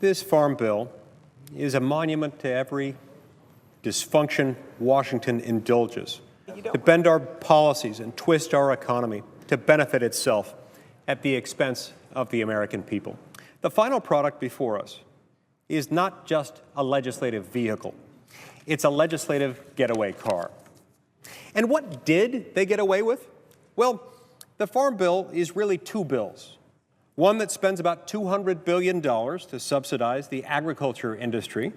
This farm bill is a monument to every dysfunction Washington indulges, to bend our policies and twist our economy to benefit itself at the expense of the American people. The final product before us is not just a legislative vehicle. It's a legislative getaway car. And what did they get away with? Well, the Farm Bill is really two bills. One that spends about $200 billion to subsidize the agriculture industry,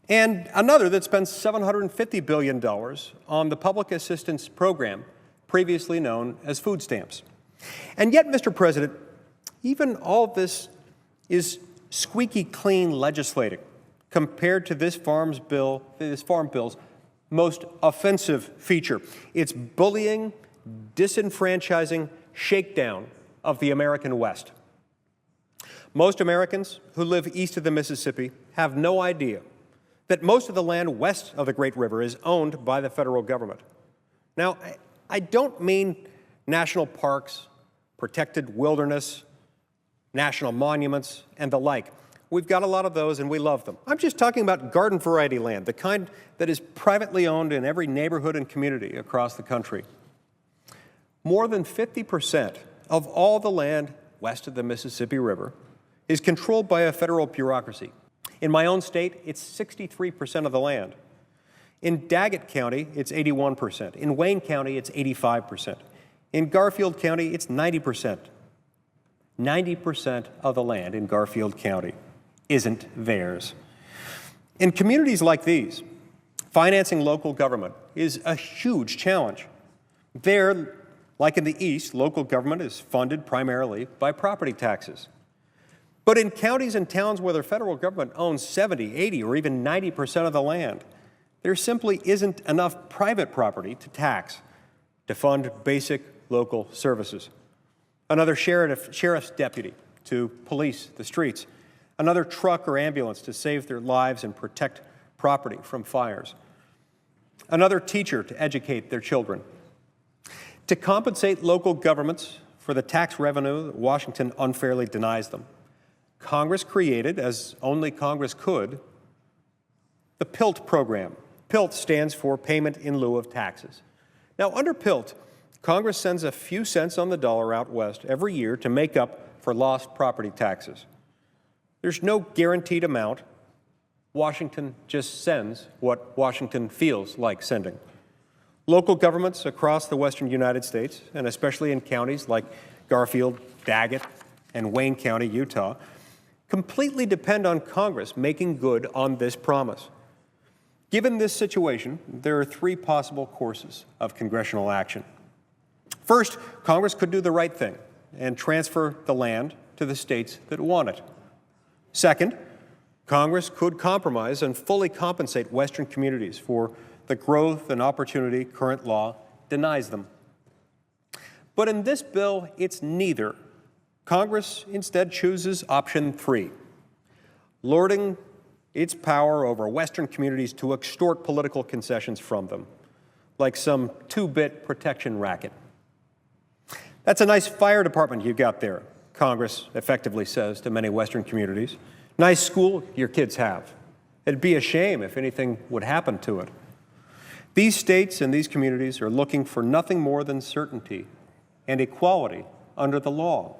and another that spends $750 billion on the public assistance program, previously known as food stamps. And yet, Mr. President, even all of this is squeaky clean legislating compared to this Farm Bill's most offensive feature. It's bullying, disenfranchising, shakedown of the American West. Most Americans who live east of the Mississippi have no idea that most of the land west of the Great River is owned by the federal government. Now, I don't mean national parks, protected wilderness, national monuments, and the like. We've got a lot of those, and we love them. I'm just talking about garden variety land, the kind that is privately owned in every neighborhood and community across the country. More than 50% of all the land west of the Mississippi River is controlled by a federal bureaucracy. In my own state, it's 63% of the land. In Daggett County, it's 81%. In Wayne County, it's 85%. In Garfield County, it's 90%. 90% of the land in Garfield County isn't theirs. In communities like these, financing local government is a huge challenge. There, like in the East, local government is funded primarily by property taxes. But in counties and towns where the federal government owns 70, 80, or even 90% of the land, there simply isn't enough private property to tax to fund basic local services. Another sheriff's deputy to police the streets, another truck or ambulance to save their lives and protect property from fires, another teacher to educate their children. To compensate local governments for the tax revenue that Washington unfairly denies them, Congress created, as only Congress could, the PILT program. PILT stands for Payment in Lieu of Taxes. Now, under PILT, Congress sends a few cents on the dollar out west every year to make up for lost property taxes. There's no guaranteed amount. Washington just sends what Washington feels like sending. Local governments across the western United States, and especially in counties like Garfield, Daggett, and Wayne County, Utah, completely depend on Congress making good on this promise. Given this situation, there are three possible courses of congressional action. First, Congress could do the right thing and transfer the land to the states that want it. Second, Congress could compromise and fully compensate Western communities for the growth and opportunity current law denies them. But in this bill, it's neither. Congress instead chooses option 3, lording its power over Western communities to extort political concessions from them, like some 2-bit protection racket. That's a nice fire department you got there, Congress effectively says to many Western communities. Nice school your kids have. It'd be a shame if anything would happen to it. These states and these communities are looking for nothing more than certainty and equality under the law.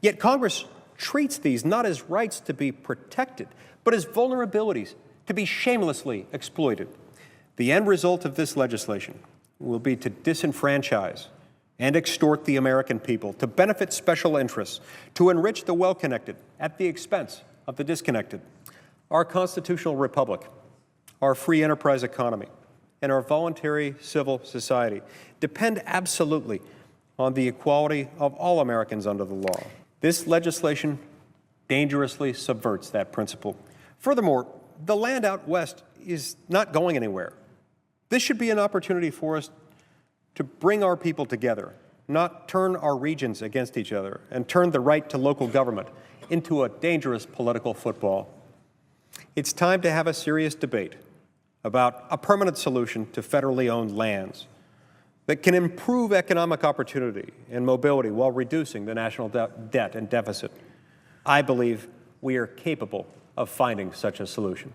Yet Congress treats these not as rights to be protected, but as vulnerabilities to be shamelessly exploited. The end result of this legislation will be to disenfranchise and extort the American people, to benefit special interests, to enrich the well-connected at the expense of the disconnected. Our constitutional republic, our free enterprise economy, and our voluntary civil society depend absolutely on the equality of all Americans under the law. This legislation dangerously subverts that principle. Furthermore, the land out west is not going anywhere. This should be an opportunity for us to bring our people together, not turn our regions against each other and turn the right to local government into a dangerous political football. It's time to have a serious debate about a permanent solution to federally owned lands that can improve economic opportunity and mobility while reducing the national debt and deficit. I believe we are capable of finding such a solution.